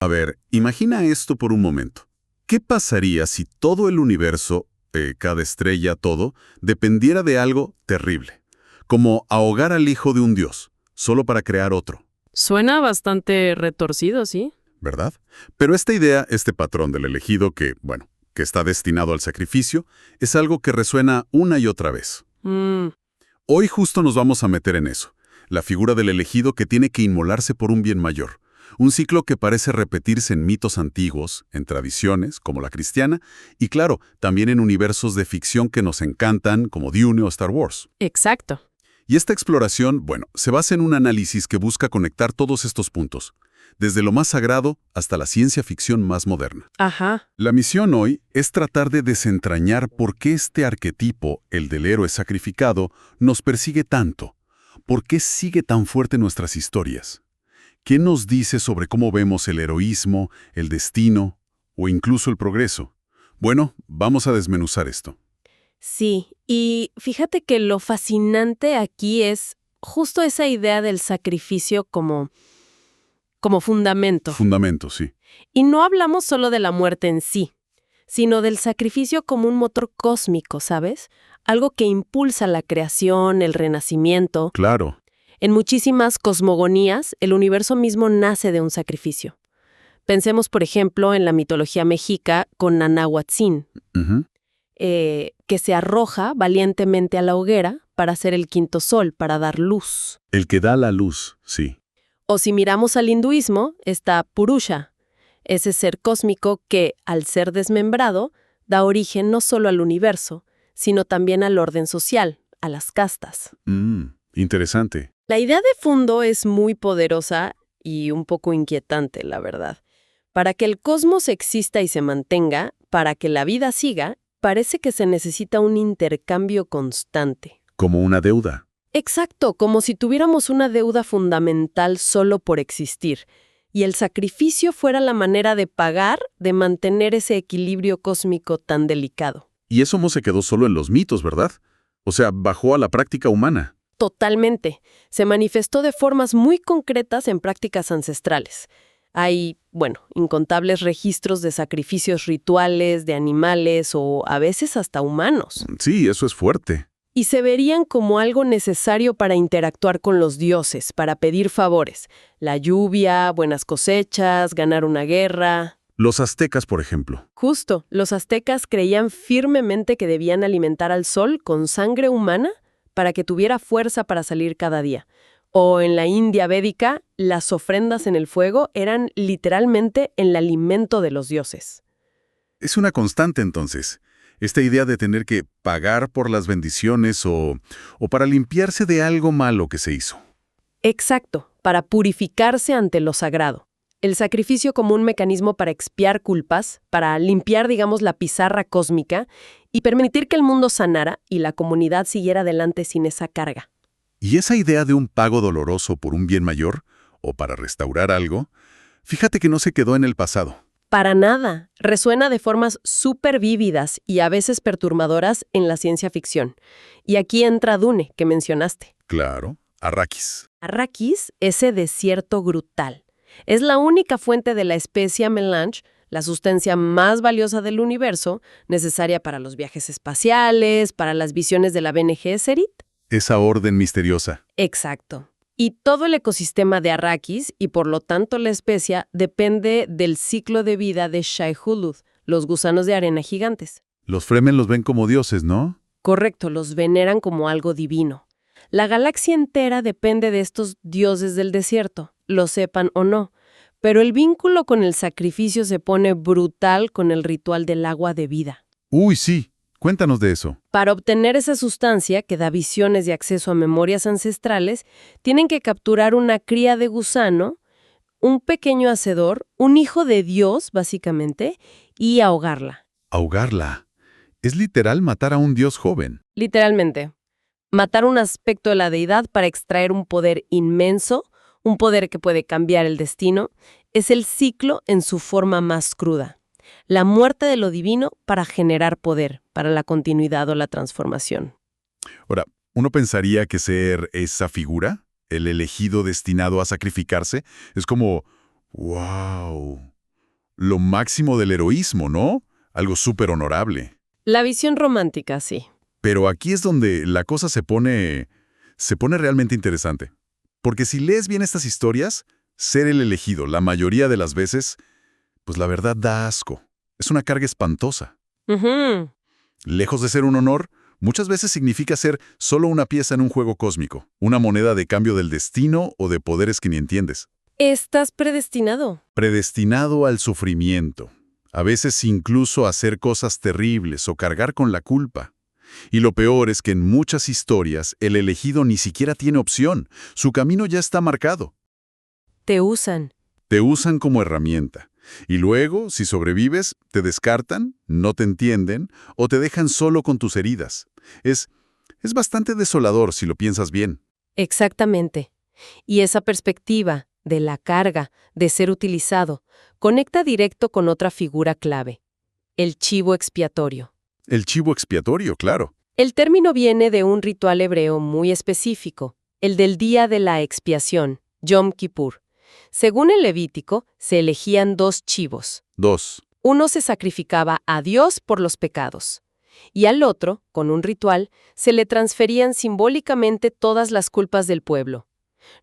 A ver, imagina esto por un momento. ¿Qué pasaría si todo el universo, cada estrella, todo, dependiera de algo terrible? Como ahogar al hijo de un dios, solo para crear otro, Suena bastante retorcido, ¿sí? ¿verdad? Pero esta idea, este patrón del elegido que, bueno, que está destinado al sacrificio, es algo que resuena una y otra vez. Mm, Hoy justo nos vamos a meter en eso, la figura del elegido que tiene que inmolarse por un bien mayor. Un ciclo que parece repetirse en mitos antiguos, en tradiciones, como la cristiana, y claro, también en universos de ficción que nos encantan, como Dune o Star Wars. exacto. Y esta exploración, bueno, se basa en un análisis que busca conectar todos estos puntos, desde lo más sagrado hasta la ciencia ficción más moderna. Ajá. La misión hoy es tratar de desentrañar por qué este arquetipo, el del héroe sacrificado, nos persigue tanto. ¿Por qué sigue tan fuerte en nuestras historias? ¿Qué nos dice sobre cómo vemos el heroísmo, el destino o incluso el progreso? Bueno, vamos a desmenuzar esto. Sí, y fíjate que lo fascinante aquí es justo esa idea del sacrificio como fundamento. Fundamento, sí. Y no hablamos solo de la muerte en sí, sino del sacrificio como un motor cósmico, ¿sabes? Algo que impulsa la creación, el renacimiento. Claro. En muchísimas cosmogonías, el universo mismo nace de un sacrificio. Pensemos, por ejemplo, en la mitología mexica con Nanahuatzin, Ujú. que se arroja valientemente a la hoguera para hacer el quinto sol, para dar luz. El que da la luz, sí. O si miramos al hinduismo, está Purusha, ese ser cósmico que, al ser desmembrado, da origen no solo al universo, sino también al orden social, a las castas. Interesante. La idea de fondo es muy poderosa y un poco inquietante, la verdad. Para que el cosmos exista y se mantenga, para que la vida siga, parece que se necesita un intercambio constante. Como una deuda. Exacto, como si tuviéramos una deuda fundamental solo por existir, y el sacrificio fuera la manera de pagar, de mantener ese equilibrio cósmico tan delicado. Y eso no se quedó solo en los mitos, ¿verdad? O sea, bajó a la práctica humana. Totalmente. Se manifestó de formas muy concretas en prácticas ancestrales. Hay, incontables registros de sacrificios rituales, de animales o a veces hasta humanos. Sí, eso es fuerte. Y se verían como algo necesario para interactuar con los dioses, para pedir favores. La lluvia, buenas cosechas, ganar una guerra. Los aztecas, por ejemplo. Justo, los aztecas creían firmemente que debían alimentar al sol con sangre humana para que tuviera fuerza para salir cada día. O en la India védica, las ofrendas en el fuego eran literalmente el alimento de los dioses. Es una constante, entonces. Esta idea de tener que pagar por las bendiciones o para limpiarse de algo malo que se hizo. Exacto, para purificarse ante lo sagrado. El sacrificio como un mecanismo para expiar culpas, para limpiar, digamos, la pizarra cósmica y permitir que el mundo sanara y la comunidad siguiera adelante sin esa carga. Y esa idea de un pago doloroso por un bien mayor, o para restaurar algo, fíjate que no se quedó en el pasado. Para nada. Resuena de formas súper vívidas y a veces perturbadoras en la ciencia ficción. Y aquí entra Dune, que mencionaste. Claro, Arrakis. Arrakis, ese desierto brutal. Es la única fuente de la especia melange, la sustancia más valiosa del universo, necesaria para los viajes espaciales, para las visiones de la Bene Gesserit. Esa orden misteriosa. Exacto. Y todo el ecosistema de Arrakis, y por lo tanto la especia, depende del ciclo de vida de Shai-Hulud, los gusanos de arena gigantes. Los Fremen los ven como dioses, ¿no? Correcto, los veneran como algo divino. La galaxia entera depende de estos dioses del desierto, lo sepan o no. Pero el vínculo con el sacrificio se pone brutal con el ritual del agua de vida. Uy, sí. Cuéntanos de eso. Para obtener esa sustancia que da visiones y acceso a memorias ancestrales, tienen que capturar una cría de gusano, un pequeño hacedor, un hijo de Dios, básicamente, y ahogarla. Ahogarla. Es literal matar a un dios joven. Literalmente. Matar un aspecto de la deidad para extraer un poder inmenso, un poder que puede cambiar el destino, es el ciclo en su forma más cruda. La muerte de lo divino para generar poder, para la continuidad o la transformación. Ahora, uno pensaría que ser esa figura, el elegido destinado a sacrificarse, es como ¡Wow! Lo máximo del heroísmo, ¿no? Algo súper honorable. La visión romántica, sí. Pero aquí es donde la cosa se pone realmente interesante. Porque si lees bien estas historias, ser el elegido la mayoría de las veces, pues la verdad da asco. Es una carga espantosa. Ujú. Lejos de ser un honor, muchas veces significa ser solo una pieza en un juego cósmico, una moneda de cambio del destino o de poderes que ni entiendes. Estás predestinado. Predestinado al sufrimiento, a veces incluso a hacer cosas terribles o cargar con la culpa. Y lo peor es que en muchas historias el elegido ni siquiera tiene opción, su camino ya está marcado. Te usan. Te usan como herramienta. Y luego, si sobrevives, te descartan, no te entienden o te dejan solo con tus heridas. Es bastante desolador si lo piensas bien. Exactamente. Y esa perspectiva de la carga, de ser utilizado, conecta directo con otra figura clave, el chivo expiatorio. El chivo expiatorio, claro. El término viene de un ritual hebreo muy específico, el del día de la expiación, Yom Kippur. Según el Levítico, se elegían 2 chivos. 2. Uno se sacrificaba a Dios por los pecados, y al otro, con un ritual, se le transferían simbólicamente todas las culpas del pueblo.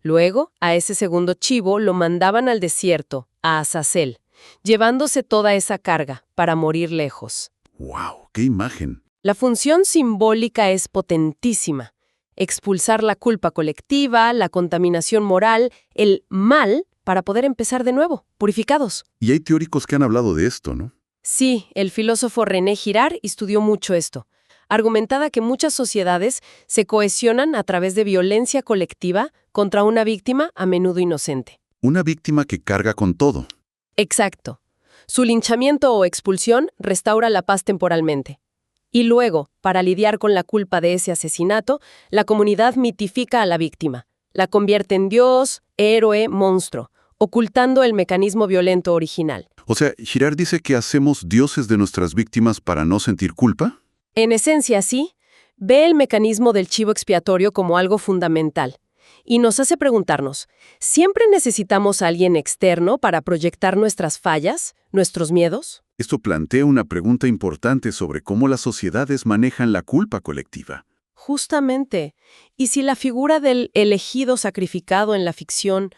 Luego, a ese segundo chivo lo mandaban al desierto, a Azazel, llevándose toda esa carga para morir lejos. ¡Wow! ¡Qué imagen! La función simbólica es potentísima. Expulsar la culpa colectiva, la contaminación moral, el mal, para poder empezar de nuevo, purificados. Y hay teóricos que han hablado de esto, ¿no? Sí, el filósofo René Girard estudió mucho esto. Argumentaba que muchas sociedades se cohesionan a través de violencia colectiva contra una víctima a menudo inocente. Una víctima que carga con todo. Exacto. Su linchamiento o expulsión restaura la paz temporalmente. Y luego, para lidiar con la culpa de ese asesinato, la comunidad mitifica a la víctima. La convierte en dios, héroe, monstruo, ocultando el mecanismo violento original. O sea, Girard dice que hacemos dioses de nuestras víctimas para no sentir culpa. En esencia, sí, ve el mecanismo del chivo expiatorio como algo fundamental. Y nos hace preguntarnos, ¿siempre necesitamos a alguien externo para proyectar nuestras fallas, nuestros miedos? Esto plantea una pregunta importante sobre cómo las sociedades manejan la culpa colectiva. Justamente. ¿Y si la figura del elegido sacrificado en la ficción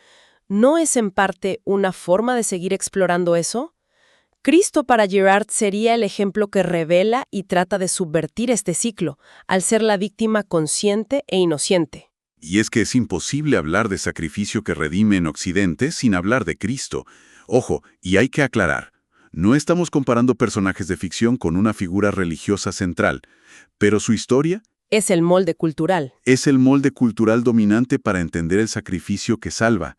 no es en parte una forma de seguir explorando eso? Cristo para Girard sería el ejemplo que revela y trata de subvertir este ciclo, al ser la víctima consciente e inocente. Y es que es imposible hablar de sacrificio que redime en Occidente sin hablar de Cristo. Ojo, y hay que aclarar, no estamos comparando personajes de ficción con una figura religiosa central, pero su historia Es el molde cultural. es el molde cultural dominante para entender el sacrificio que salva.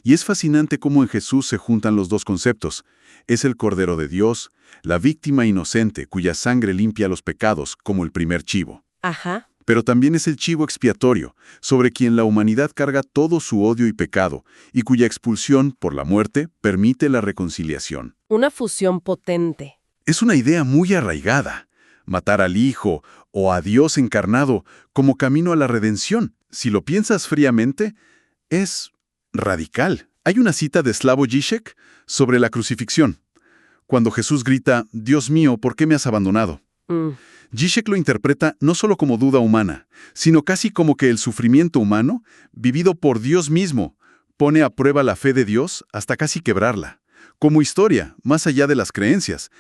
Y es fascinante cómo en Jesús se juntan los dos conceptos. Es el Cordero de Dios, la víctima inocente cuya sangre limpia los pecados, como el primer chivo. Ajá. Pero también es el chivo expiatorio, sobre quien la humanidad carga todo su odio y pecado, y cuya expulsión por la muerte permite la reconciliación. Una fusión potente. Es una idea muy arraigada. Matar al Hijo o a Dios encarnado como camino a la redención, si lo piensas fríamente, es radical. Hay una cita de Slavoj Žižek sobre la crucifixión, cuando Jesús grita, «Dios mío, ¿por qué me has abandonado?». Žižek lo interpreta no solo como duda humana, sino casi como que el sufrimiento humano, vivido por Dios mismo, pone a prueba la fe de Dios hasta casi quebrarla. Como historia, más allá de las creencias.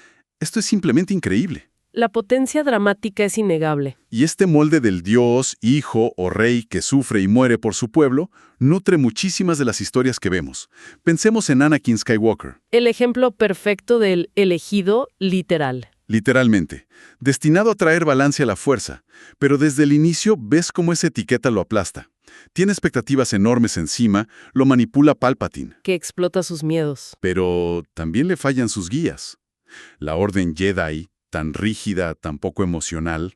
Esto es simplemente increíble. La potencia dramática es innegable. Y este molde del Dios, Hijo o Rey que sufre y muere por su pueblo, nutre muchísimas de las historias que vemos. Pensemos en Anakin Skywalker. El ejemplo perfecto del elegido literal. Literalmente, destinado a traer balance a la fuerza, pero desde el inicio ves cómo esa etiqueta lo aplasta. Tiene expectativas enormes encima, lo manipula Palpatine. Que explota sus miedos. Pero también le fallan sus guías. La Orden Jedi, tan rígida, tan poco emocional.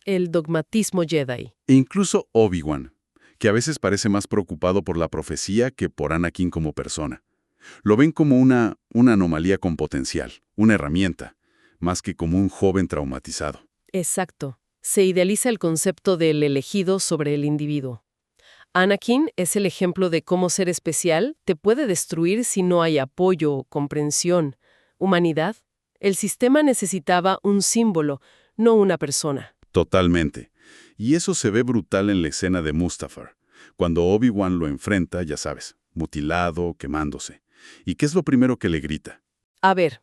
El dogmatismo Jedi. E incluso Obi-Wan, que a veces parece más preocupado por la profecía que por Anakin como persona. Lo ven como una anomalía con potencial, una herramienta, más que como un joven traumatizado. Exacto. Se idealiza el concepto del elegido sobre el individuo. Anakin es el ejemplo de cómo ser especial te puede destruir si no hay apoyo o comprensión. Humanidad, el sistema necesitaba un símbolo, no una persona. Totalmente. Y eso se ve brutal en la escena de Mustafar, cuando Obi-Wan lo enfrenta, ya sabes, mutilado, quemándose. ¿Y qué es lo primero que le grita? A ver,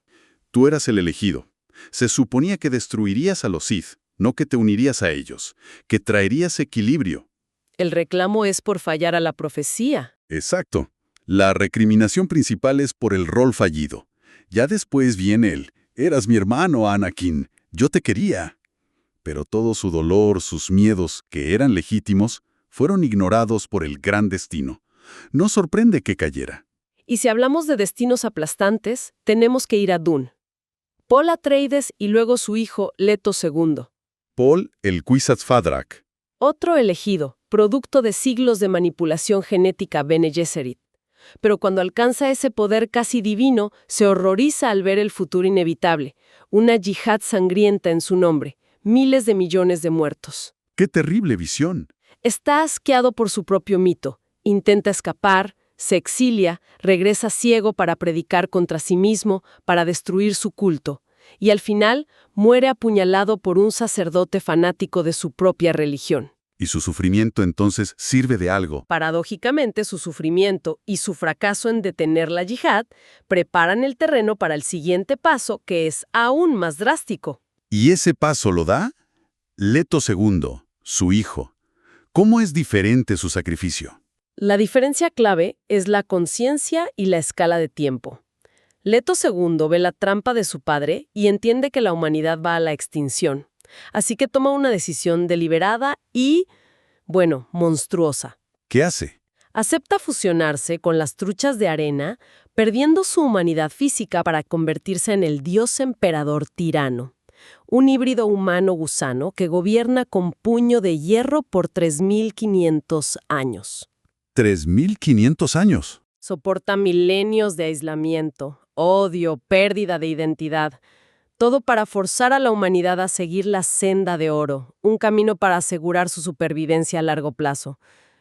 Tú eras el elegido. Se suponía que destruirías a los Sith, no que te unirías a ellos, que traerías equilibrio. el reclamo es por fallar a la profecía. Exacto. La recriminación principal es por el rol fallido. Ya después viene eras mi hermano, Anakin, yo te quería. Pero todo su dolor, sus miedos, que eran legítimos, fueron ignorados por el gran destino. No sorprende que cayera. Y si hablamos de destinos aplastantes, tenemos que ir a Dune. Paul Atreides y luego su hijo Leto II. Paul, el Kwisatz Haderach. Otro elegido, producto de siglos de manipulación genética Bene Gesserit. Pero cuando alcanza ese poder casi divino, se horroriza al ver el futuro inevitable, una yihad sangrienta en su nombre, miles de millones de muertos. ¡Qué terrible visión! Está asqueado por su propio mito, intenta escapar, se exilia, regresa ciego para predicar contra sí mismo, para destruir su culto, y al final muere apuñalado por un sacerdote fanático de su propia religión. Y su sufrimiento entonces sirve de algo. Paradójicamente, su sufrimiento y su fracaso en detener la yihad preparan el terreno para el siguiente paso, que es aún más drástico. ¿Y ese paso lo da? Leto II, su hijo. ¿Cómo es diferente su sacrificio? La diferencia clave es la conciencia y la escala de tiempo. Leto II ve la trampa de su padre y entiende que la humanidad va a la extinción. Así que toma una decisión deliberada y, bueno, monstruosa. ¿Qué hace? Acepta fusionarse con las truchas de arena, perdiendo su humanidad física para convertirse en el dios emperador tirano. Un híbrido humano-gusano que gobierna con puño de hierro por 3.500 años. 3.500 años. Soporta milenios de aislamiento, odio, pérdida de identidad. Todo para forzar a la humanidad a seguir la senda de oro, un camino para asegurar su supervivencia a largo plazo.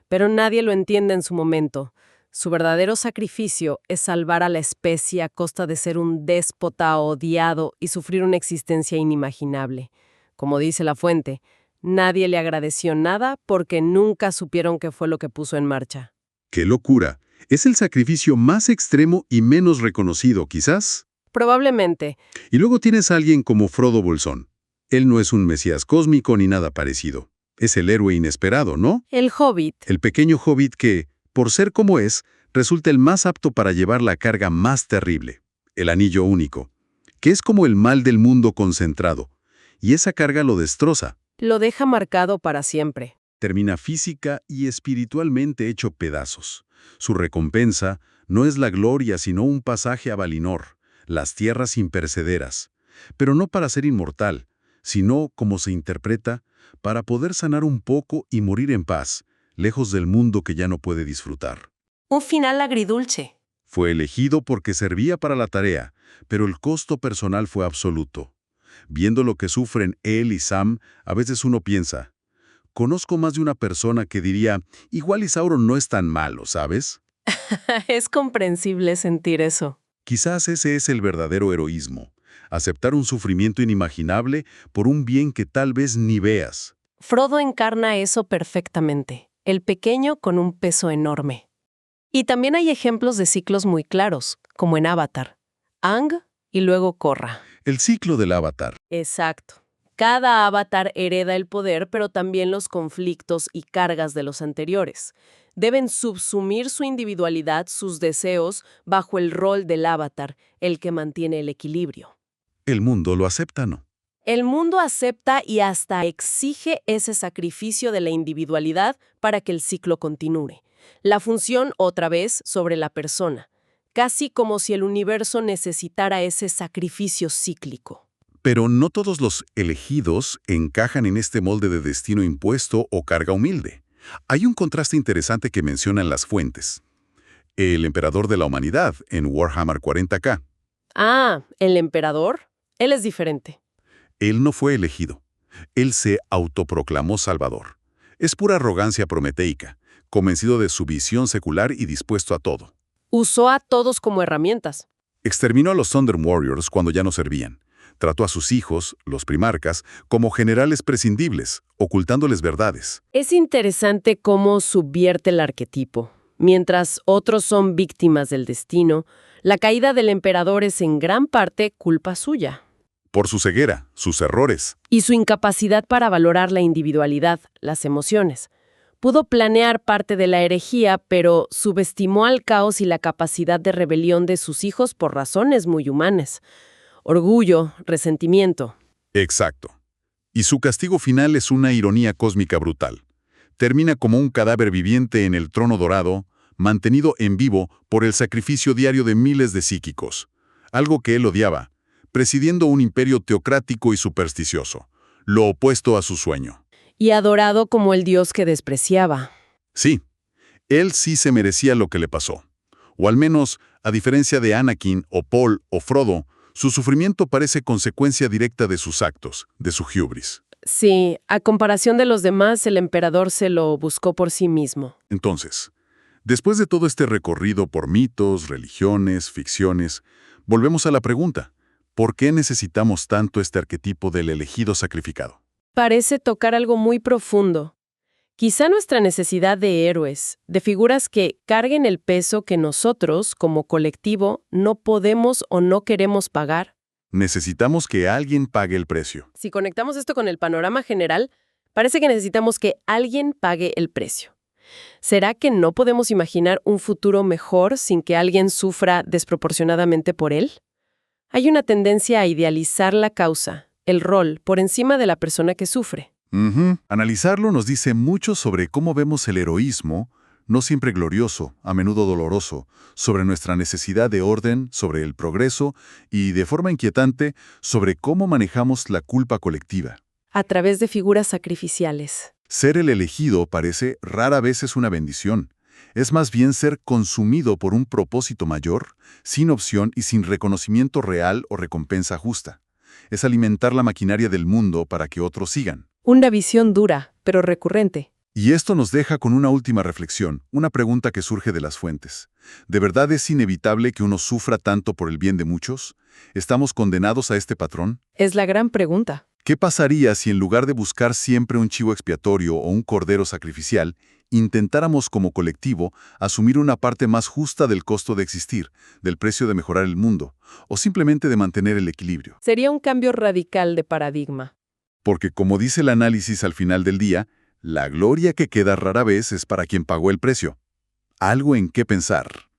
Pero nadie lo entiende en su momento. Su verdadero sacrificio es salvar a la especie a costa de ser un déspota odiado y sufrir una existencia inimaginable. Como dice la fuente, nadie le agradeció nada porque nunca supieron qué fue lo que puso en marcha. ¡Qué locura! Es el sacrificio más extremo y menos reconocido, quizás. Probablemente. Y luego tienes a alguien como Frodo Bolsón. Él no es un mesías cósmico ni nada parecido. Es el héroe inesperado, ¿no? El Hobbit. El pequeño hobbit que, por ser como es, resulta el más apto para llevar la carga más terrible, el anillo único, que es como el mal del mundo concentrado, y esa carga lo destroza. Lo deja marcado para siempre. Termina física y espiritualmente hecho pedazos. Su recompensa no es la gloria, sino un pasaje a Valinor, las tierras imperecederas, pero no para ser inmortal, sino, como se interpreta, para poder sanar un poco y morir en paz, lejos del mundo que ya no puede disfrutar. Un final agridulce. Fue elegido porque servía para la tarea, pero el costo personal fue absoluto. Viendo lo que sufren él y Sam, a veces uno piensa, conozco más de una persona que diría, igual y Sauron no es tan malo, ¿sabes? Es comprensible sentir eso. Quizás ese es el verdadero heroísmo, aceptar un sufrimiento inimaginable por un bien que tal vez ni veas. Frodo encarna eso perfectamente, el pequeño con un peso enorme. Y también hay ejemplos de ciclos muy claros, como en Avatar. Aang y luego Korra. El ciclo del Avatar. Exacto. Cada avatar hereda el poder, pero también los conflictos y cargas de los anteriores. Deben subsumir su individualidad, sus deseos, bajo el rol del avatar, el que mantiene el equilibrio. El mundo lo acepta, ¿no? El mundo acepta y hasta exige ese sacrificio de la individualidad para que el ciclo continúe. La función, otra vez, sobre la persona, casi como si el universo necesitara ese sacrificio cíclico. Pero no todos los elegidos encajan en este molde de destino impuesto o carga humilde. Hay un contraste interesante que mencionan las fuentes. El emperador de la humanidad en Warhammer 40K. Ah, ¿el emperador? Él es diferente. Él no fue elegido. Él se autoproclamó salvador. Es pura arrogancia prometeica, convencido de su visión secular y dispuesto a todo. Usó a todos como herramientas. Exterminó a los Thunder Warriors cuando ya no servían. Trató a sus hijos, los primarcas, como generales prescindibles, ocultándoles verdades. Es interesante cómo subvierte el arquetipo. Mientras otros son víctimas del destino, la caída del emperador es en gran parte culpa suya. Por su ceguera, sus errores. Y su incapacidad para valorar la individualidad, las emociones. Pudo planear parte de la herejía, pero subestimó al caos y la capacidad de rebelión de sus hijos por razones muy humanas. Orgullo, resentimiento. Exacto. Y su castigo final es una ironía cósmica brutal. Termina como un cadáver viviente en el trono dorado, mantenido en vivo por el sacrificio diario de miles de psíquicos. Algo que él odiaba, presidiendo un imperio teocrático y supersticioso, lo opuesto a su sueño. Y adorado como el dios que despreciaba. Sí, él sí se merecía lo que le pasó. O al menos, a diferencia de Anakin o Paul o Frodo, su sufrimiento parece consecuencia directa de sus actos, de su hubris. Sí, a comparación de los demás, el emperador se lo buscó por sí mismo. Entonces, después de todo este recorrido por mitos, religiones, ficciones, volvemos a la pregunta, ¿por qué necesitamos tanto este arquetipo del elegido sacrificado? Parece tocar algo muy profundo. Quizá nuestra necesidad de héroes, de figuras que carguen el peso que nosotros, como colectivo, no podemos o no queremos pagar. Necesitamos que alguien pague el precio. Si conectamos esto con el panorama general, parece que necesitamos que alguien pague el precio. ¿Será que no podemos imaginar un futuro mejor sin que alguien sufra desproporcionadamente por él? Hay una tendencia a idealizar la causa, el rol, por encima de la persona que sufre. Analizarlo nos dice mucho sobre cómo vemos el heroísmo, no siempre glorioso, a menudo doloroso, sobre nuestra necesidad de orden, sobre el progreso y, de forma inquietante, sobre cómo manejamos la culpa colectiva. A través de figuras sacrificiales. Ser el elegido parece rara vez es una bendición. Es más bien ser consumido por un propósito mayor, sin opción y sin reconocimiento real o recompensa justa. Es alimentar la maquinaria del mundo para que otros sigan. Una visión dura, pero recurrente. Y esto nos deja con una última reflexión, una pregunta que surge de las fuentes. ¿De verdad es inevitable que uno sufra tanto por el bien de muchos? ¿Estamos condenados a este patrón? Es la gran pregunta. ¿Qué pasaría si en lugar de buscar siempre un chivo expiatorio o un cordero sacrificial, intentáramos como colectivo asumir una parte más justa del costo de existir, del precio de mejorar el mundo, o simplemente de mantener el equilibrio? Sería un cambio radical de paradigma. Porque, como dice el análisis al final del día, la gloria que queda rara vez es para quien pagó el precio. Algo en qué pensar.